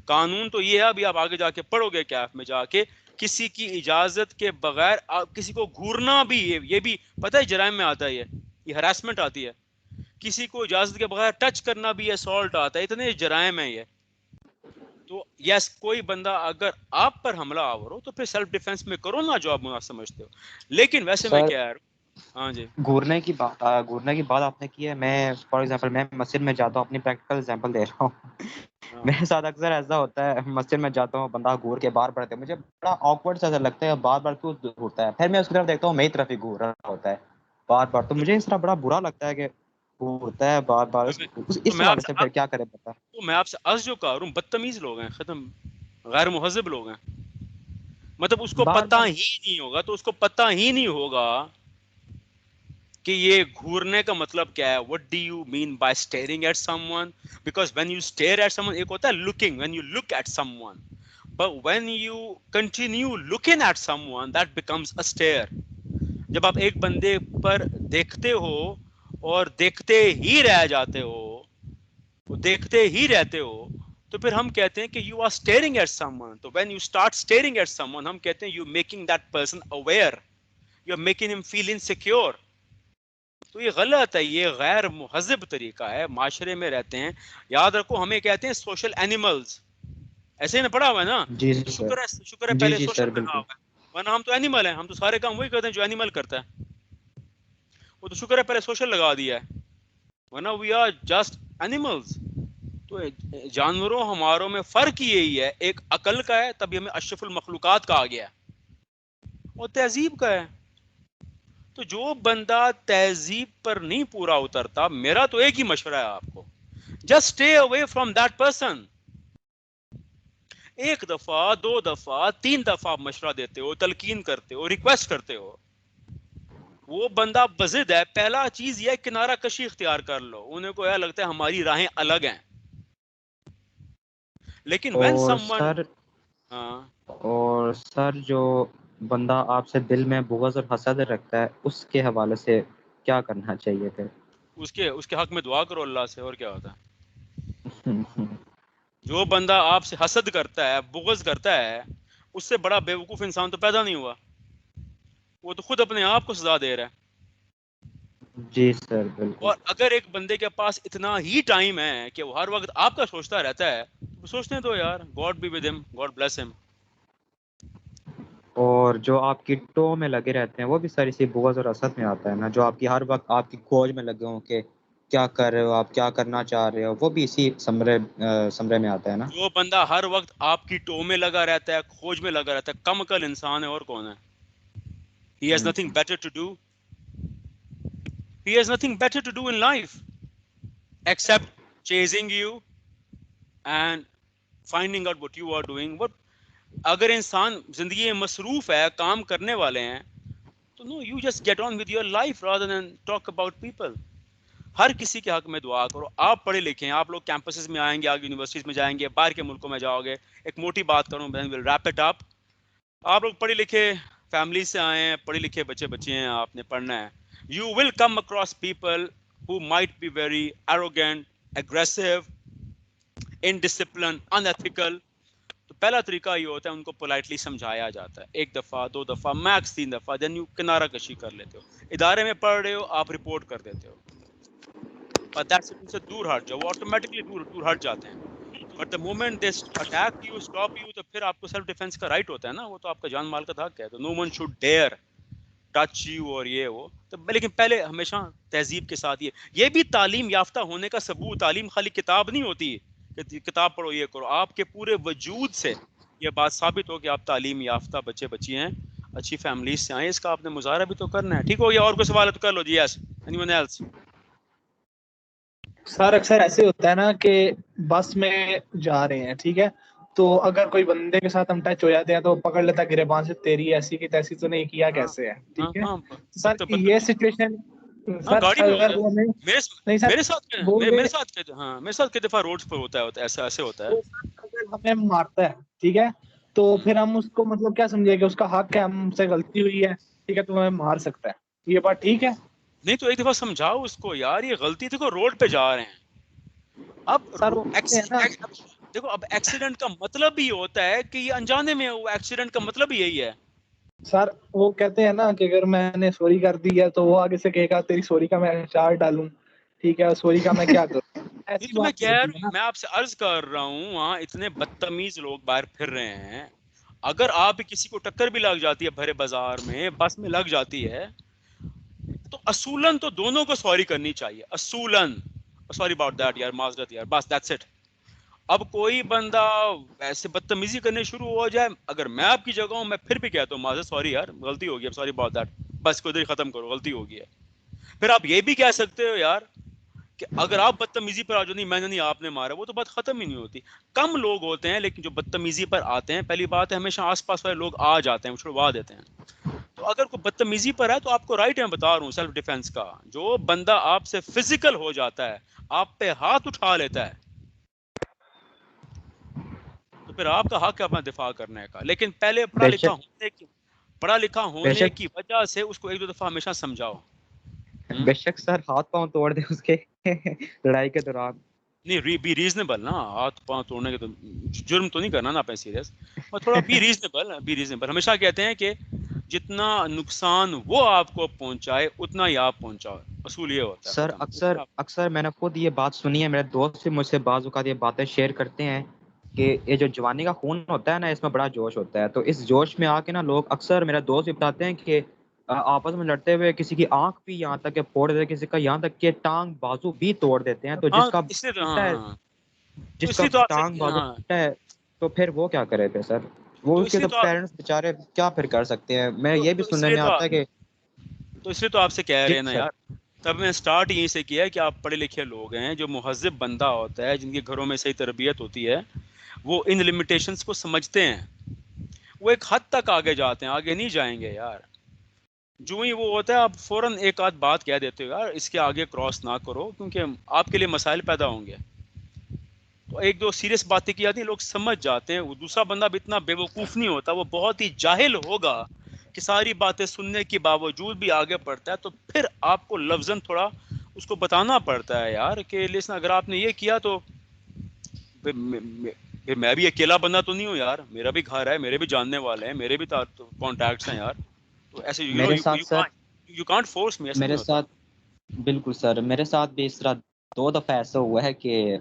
A: قانون تو یہ ہے, ابھی آپ آگے جا کے پڑھو گے کیف میں جا کے, کسی کی اجازت کے بغیر آپ کسی کو گھورنا بھی, یہ بھی پتہ ہے جرائم میں آتا ہے, یہ ہراسمنٹ آتی ہے. کسی کو اجازت کے بغیر ٹچ کرنا بھی اسالٹ آتا ہے, اتنے جرائم ہیں یہ. تو یس کوئی بندہ اگر آپ پر حملہ آور ہو تو پھر سیلف ڈیفenس میں کرو نا جو آپ مناسب سمجھتے ہو. لیکن ویسے میں
B: سر
A: کیا ہے, ہاں جی
B: گھورنے کی بات آپ نے کی ہے. میں فار ایگزامپل میں مسجد میں جاتا ہوں, اپنی پریکٹیکل ایگزامپل دے رہا ہوں.
A: ہاں
B: میرے ساتھ اکثر ایسا ہوتا ہے, مسجد میں جاتا ہوں, بندہ گھور کے باہر پڑتا ہے, مجھے بڑا آکورڈ سا لگتا ہے, بار بار کیوں گھورتا ہے. پھر میں اس کی طرف دیکھتا ہوں, میری طرف ہی گھور رہا ہوتا ہے بار بار. تو مجھے اس طرح بڑا برا لگتا ہے کہ گھورتا ہے بار بار.
A: تو
B: اس حوالے سے پھر کیا کرے پتا.
A: تو میں آپ سے عرض جو کر رہا ہوں, بدتمیز لوگ ہیں, ختم, غیر مہذب لوگ ہیں. مطلب اس کو
B: بار
A: پتہ
B: بار
A: ہی نہیں ہوگا, تو اس کو پتہ ہی نہیں ہوگا کہ یہ گھورنے کا مطلب کیا ہے. what do you mean by staring at someone, because when you stare at someone ایک ہوتا ہے looking, when you look at someone, but when you continue looking at someone that becomes a stare. جب آپ ایک بندے پر دیکھتے ہو اور دیکھتے ہی رہ جاتے ہو, وہ دیکھتے ہی رہتے ہو, تو پھر ہم کہتے ہیں کہ you are staring at someone. تو when you start staring at someone ہم کہتے ہیں you making that person aware, you are making him feel insecure. تو یہ غلط ہے, یہ غیر مہذب طریقہ ہے. معاشرے میں رہتے ہیں, یاد رکھو ہمیں کہتے ہیں سوشل اینیملز, ایسے ہی نا پڑھا ہوا ہے نا.
B: جی
A: تو
B: سر,
A: شکر ہے
B: جی
A: پہلے
B: جی
A: سوشل
B: سر
A: پڑھا
B: بالکل.
A: ہوا ہے, ورنہ ہم تو اینیمل ہیں, ہم تو سارے کام وہی کرتے ہیں جو اینیمل کرتا ہے. وہ تو شکر ہے پہلے سوشل لگا دیا ہے, ورنہ وی آر جسٹ اینیملز. تو جانوروں ہماروں میں فرق یہی ہے, ایک عقل کا ہے تبھی ہمیں اشرف المخلوقات کہا گیا ہے, اور تہذیب کا ہے. تو جو بندہ تہذیب پر نہیں پورا اترتا, میرا تو ایک ہی مشورہ ہے آپ کو, just stay away from that person. ایک دفعہ, دو دفعہ, تین دفعہ مشورہ دیتے ہو, تلقین کرتے ہو, ریکویسٹ کرتے ہو, وہ بندہ بضد ہے, پہلا چیز یہ کنارہ کشی اختیار کر لو. انہیں کو یہ لگتا ہے ہماری راہیں الگ ہیں. لیکن when
B: اور
A: someone,
B: سر
A: ہاں
B: اور سر جو بندہ آپ سے دل میں بغض اور حسد رکھتا ہے, اس کے حوالے سے کیا کرنا چاہیے پھر؟
A: اس کے حق میں دعا کرو اللہ سے, اور کیا ہوتا ہے. جو بندہ آپ سے حسد کرتا ہے, بغض کرتا ہے, اس سے بڑا بیوقوف انسان تو پیدا نہیں ہوا. وہ تو خود اپنے آپ کو سزا دے رہا ہے.
B: جی سر بالکل.
A: اور اگر ایک بندے کے پاس اتنا ہی ٹائم ہے کہ وہ ہر وقت آپ کا سوچتا رہتا ہے تو سوچنے دو یار. God be with him, God bless him.
B: اور جو آپ کی ٹو میں لگے رہتے ہیں وہ بھی سر اسی بغض اور حسد میں آتا ہے نا, جو آپ کی ہر وقت آپ کی کھوج میں لگے ہوں کہ کیا کر رہے ہو آپ, کیا کرنا چاہ رہے ہو, وہ بھی اسی سمرے میں آتا ہے نا.
A: جو بندہ ہر وقت آپ کی ٹو میں لگا رہتا ہے, کھوج میں لگا رہتا ہے, کم عقل انسان ہے اور کون ہے. He has nothing better to do. He has nothing better to do in life except chasing you and finding out what you are doing. اگر انسان زندگی میں مصروف ہے, کام کرنے والے ہیں, تو no, you just get on with your life rather than talk about people. ہر کسی کے حق میں دعا کرو. آپ پڑھے لکھے ہیں, آپ لوگ کیمپسز میں آئیں گے, آگے یونیورسٹیز میں جائیں گے, باہر کے ملکوں میں جاؤ گے. ایک موٹی بات کروں, then we'll wrap it up. آپ لوگ پڑھے لکھے فیملی سے آئے ہیں, پڑھے لکھے بچے بچے ہیں, آپ نے پڑھنا ہے. You will come across people who might be very arrogant, aggressive, indisciplined, unethical. تو پہلا طریقہ یہ ہوتا ہے ان کو پولائٹلی سمجھایا جاتا ہے, ایک دفعہ, دو دفعہ, میکس 3 دفعہ, دین یو کنارہ کشی کر لیتے ہو. ادارے میں پڑھ رہے ہو, آپ رپورٹ کر دیتے ہو, اور دیٹس ان سے دور ہٹ جاؤ. وہ آٹومیٹکلی دور ہٹ جاتے ہیں. But the moment they attack you, stop you, تو پھر آپ کو سیلف ڈیفینس کا رائٹ ہوتا ہے نا, وہ تو آپ کا جان مال کا حق ہے. تو no one should dare touch you اور یہ وہ. تو لیکن پہلے ہمیشہ تہذیب کے ساتھ یہ بھی تعلیم یافتہ ہونے کا ثبوت. تعلیم خالی کتاب نہیں ہوتی کہ کتاب پڑھو یہ کرو, آپ کے پورے وجود سے یہ بات ثابت ہو کہ آپ تعلیم یافتہ بچے بچی ہیں, اچھی فیملیز سے آئیں. اس کا آپ نے مظاہرہ بھی تو کرنا ہے. ٹھیک ہو گیا؟ اور کوئی سوال ہے تو کر لو جی. یس, اینی ون ایلس؟
G: سر اکثر ایسے ہوتا ہے نا کہ بس میں جا رہے ہیں, ٹھیک ہے, تو اگر کوئی بندے کے ساتھ ہم ٹچ ہو جاتے ہیں تو پکڑ لیتا گریبان سے, تیری ایسی کی تیسی تو نہیں کیا, کیسے ہے, ٹھیک ہے. سر یہ سچویشن, سر
A: گاڑی میں
G: اگر وہ نہیں سر
A: میرے ساتھ ہاں میرے ساتھ کئی دفعہ روڈ پر ہوتا ہے, ایسا ایسے ہوتا ہے.
G: اگر ہمیں مارتا ہے, ٹھیک ہے, تو پھر ہم اس کو مطلب کیا سمجھے کہ اس کا حق ہے, ہم سے غلطی ہوئی ہے, ٹھیک ہے, تو ہمیں مار سکتا ہے, یہ بات ٹھیک ہے؟
A: نہیں تو ایک دفعہ سمجھاؤ اس کو یار, یہ غلطی دیکھو, روڈ پہ جا رہے ہیں. اب
G: سر وہ کہتے ہیں نا,
A: دیکھو, اب ایکسیڈنٹ کا مطلب ہی ہوتا ہے کہ یہ انجانے میں ہوا. ایکسیڈنٹ کا مطلب ہی یہی ہے.
G: سر وہ کہتے ہیں نا کہ اگر میں نے سوری کر دی ہے تو وہ آگے سے کہے گا تیری سوری کا میں چارج ڈالوں, ٹھیک ہے, سوری کا میں کیا کروں. ایسی
A: تو میں
G: بات
A: کہہ
G: ہوتی ہے نا.
A: میں آپ سے عرض کر رہا ہوں, وہاں اتنے بدتمیز لوگ باہر پھر رہے ہیں. اگر آپ کسی کو ٹکر بھی لگ جاتی ہے بھرے بازار میں, بس میں لگ جاتی ہے, تو اصولاً تو دونوں کو سوری کرنی چاہیے. اصولاً سوری اباؤٹ دیٹ یار, معذرت یار, بس دیٹس اٹ. اب کوئی بندہ ایسے بدتمیزی کرنے شروع ہو جائے, اگر میں آپ کی جگہ ہوں میں پھر بھی کہتا ہوں معذرت, سوری یار, غلطی ہو گئی, سوری اباؤٹ دیٹ, بس کو ادھر ہی ختم کرو, غلطی ہو گئی ہے. پھر آپ یہ بھی کہہ سکتے ہو یار کہ اگر آپ بدتمیزی پر آ جاؤ, نہیں میں نے نہیں, آپ نے مارا, وہ تو بات ختم ہی نہیں ہوتی. کم لوگ ہوتے ہیں لیکن جو بدتمیزی پر آتے ہیں. پہلی بات ہے ہمیشہ آس پاس والے لوگ آ جاتے ہیں, چھڑوا دیتے ہیں. تو اگر کوئی بدتمیزی پر ہے تو آپ کو رائٹ ہے, بتا رہا ہوں, سیلف ڈیفینس کا. جو بندہ آپ سے فزیکل ہو جاتا ہے, آپ پہ ہاتھ اٹھا لیتا ہے, تو پھر آپ کا حق ہے اپنا دفاع کرنے کا. لیکن پہلے پڑھا لکھا ہونے کی وجہ سے اس کو ایک دو دفعہ ہمیشہ سمجھاؤ.
B: بے شک سر, ہاتھ پاؤں توڑ دے اس کے لڑائی کے دوران.
A: نہیں, بی ریزنیبل نا, ہاتھ پاؤں توڑنے کے تو جرم تو نہیں کرنا نا اپنے سیریس, اور تھوڑا بی ریزنیبل. ہمیشہ کہتے ہیں کہ جتنا نقصان وہ آپ کو پہنچائے اتنا ہی آپ پہنچاؤ, اصول یہ ہوتا ہے.
B: سر اکثر میں نے خود یہ بات سنی ہے, میرے دوست بھی مجھ سے بعض اوقات یہ باتیں شیئر کرتے ہیں کہ یہ جو جوانی کا خون ہوتا ہے نا, اس میں بڑا جوش ہوتا ہے. تو اس جوش میں آ کے نا لوگ, اکثر میرے دوست بھی بتاتے ہیں کہ آپس میں لڑتے ہوئے کسی کی آنکھ بھی یہاں تک کہ پھوڑ دیتے, کسی کا یہاں تک کہ ٹانگ بازو بھی توڑ دیتے ہیں. تو جس کا ٹانگ بازو ٹوٹا ہے تو پھر وہ کیا کرے تھے سر, وہ اس کے تو پیرنٹس بیچارے کیا پھر کر سکتے ہیں. میں یہ بھی سننے میں آتا ہے کہ
A: تو اس لیے تو آپ سے کہہ رہے
B: جی
A: ہیں نا
B: سر,
A: یار, تب میں سٹارٹ یہیں سے کیا کہ آپ پڑھے لکھے لوگ ہیں, جو مہذب بندہ ہوتا ہے, جن کے گھروں میں صحیح تربیت ہوتی ہے, وہ ان لمیٹیشنز کو سمجھتے ہیں. وہ ایک حد تک آگے جاتے ہیں, آگے نہیں جائیں گے یار. جو ہی وہ ہوتا ہے آپ فوراً ایک آدھ بات کہہ دیتے ہو, یار اس کے آگے کراس نہ کرو, کیونکہ آپ کے لیے مسائل پیدا ہوں گے. تو ایک دو سیریس باتیں کی جاتی ہیں, لوگ سمجھ جاتے ہیں. وہ دوسرا بندہ بھی اتنا بے وقوف نہیں ہوتا, وہ بہت ہی جاہل ہوگا کہ ساری باتیں سننے کے باوجود بھی آگے پڑھتا ہے. تو پھر آپ کو لفظاً تھوڑا اس کو بتانا پڑتا ہے یار کہ لیسن اگر آپ نے یہ کیا تو میں بھی اکیلا بندہ تو نہیں ہوں یار, میرا بھی گھر ہے, میرے بھی جاننے والے ہیں, میرے بھی کانٹیکٹس ہیں یار. تو ایسے
B: میرے ساتھ سر
A: you can't force me.
B: میرے ساتھ بالکل سر میرے ساتھ بھی اس طرح 2 دفعہ ایسا ہوا ہے کہ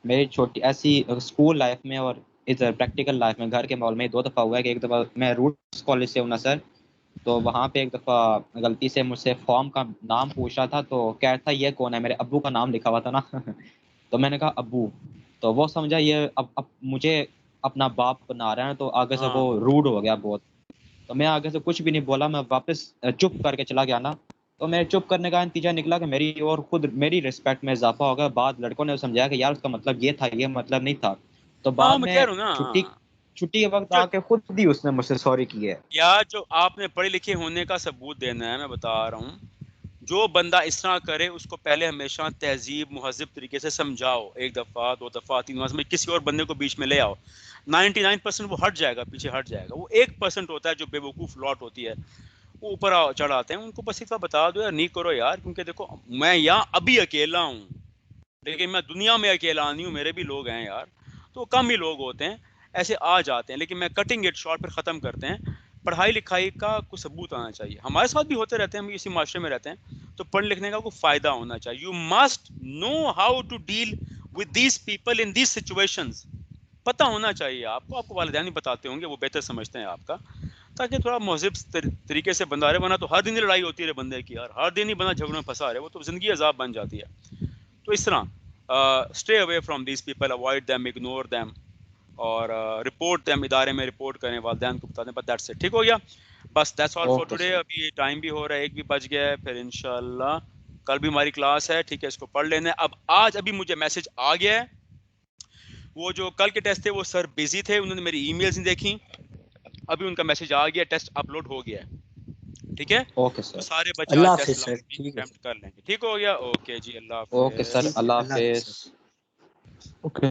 B: میری چھوٹی ایسی اسکول لائف میں اور ادھر پریکٹیکل لائف میں گھر کے ماحول میں 2 دفعہ ہوا ہے کہ ایک دفعہ میں روٹس کالج سے ہوں نا سر، تو وہاں پہ ایک دفعہ غلطی سے مجھ سے فارم کا نام پوچھا تھا تو کہہ رہا تھا یہ کون ہے، میرے ابو کا نام لکھا ہوا تھا نا تو میں نے کہا ابو، تو وہ سمجھا یہ اب مجھے اپنا باپ بنا رہا ہے، تو آگے سے وہ روڈ ہو گیا بہت، تو میں آگے سے کچھ بھی نہیں بولا، میں واپس چپ کر کے چلا گیا نا، تو میرے چپ کرنے کا نتیجہ نکلا کہ میری اور خود میری رسپیکٹ میں اضافہ ہو گیا. بعد لڑکوں نے سمجھایا کہ یار اس کا مطلب یہ تھا، یہ مطلب نہیں تھا، تو بعد میں چھٹی کے وقت آ کے خود ہی اس نے مجھ سے سوری کی ہے.
A: یا جو آپ نے پڑھے لکھے ہونے کا ثبوت دینا ہے، میں بتا رہا ہوں جو بندہ اس طرح کرے اس کو پہلے ہمیشہ تہذیب مہذب طریقے سے سمجھاؤ، 1 دفعہ 2 دفعہ 3 دفعہ میں کسی اور بندے کو بیچ میں لے آؤ. 99% وہ ہٹ جائے گا، پیچھے ہٹ جائے گا. وہ 1% ہوتا ہے جو بے وقوف لاٹ ہوتی ہے، وہ اوپر چڑھ آتے ہیں. ان کو بس اتنا بتا دو یار نہیں کرو یار، کیونکہ دیکھو میں یہاں ابھی اکیلا ہوں لیکن میں دنیا میں اکیلا نہیں ہوں، میرے بھی لوگ ہیں یار، تو کم ہی لوگ ہوتے ہیں ایسے آ جاتے ہیں. لیکن میں کٹنگ اٹ شارٹ پھر ختم کرتے ہیں. پڑھائی لکھائی کا کوئی ثبوت آنا چاہیے. ہمارے ساتھ بھی ہوتے رہتے ہیں، ہم اسی معاشرے میں رہتے ہیں، تو پڑھ لکھنے کا کوئی فائدہ ہونا چاہیے. You must know how to deal with these people in these situations. پتہ ہونا چاہیے آپ کو والدین بھی بتاتے ہوں گے، وہ بہتر سمجھتے ہیں آپ کا، تاکہ تھوڑا مہذب طریقے سے بندہ رہے. ورنہ تو ہر دن ہی لڑائی ہوتی رہے بندے کی یار، ہر دن ہی بندہ جھگڑوں میں پھنسا رہے، وہ تو زندگی عذاب بن جاتی ہے. تو اس طرح stay away from these people, avoid them, ignore them, اور رپورٹ دیم، ادارے میں رپورٹ کریں، والدین کو بتا دیں. بس دیٹس اٹ. ٹھیک ہو گیا؟ بس دیٹس آل فار ٹوڈے. ابھی ٹائم بھی ہو رہا ہے، 1 بھی بج گیا ہے. پھر انشاءاللہ کل بھی ہماری کلاس ہے، ٹھیک ہے، اس کو پڑھ لینا. اب آج ابھی مجھے میسج آ گیا ہے، وہ جو کل کے ٹیسٹ تھے وہ سر بزی تھے، انہوں نے میری ای میلز نہیں دیکھی. ابھی ان کا میسج آ گیا، ٹیسٹ اپلوڈ ہو گیا ہے. ٹھیک ہے،
B: اوکے
A: تو
B: سر.
A: سارے بچے
E: اللہ
A: آج
E: حافظ
A: ٹیسٹ
E: سر. ٹھیک ہے
A: اٹمپٹ کر لیں گے. ٹھیک ہو گیا؟ اوکے جی، اللہ
B: اوکے سر،
A: حافظ.
B: اللہ
E: اللہ حافظ.
B: حافظ.
G: اوکے.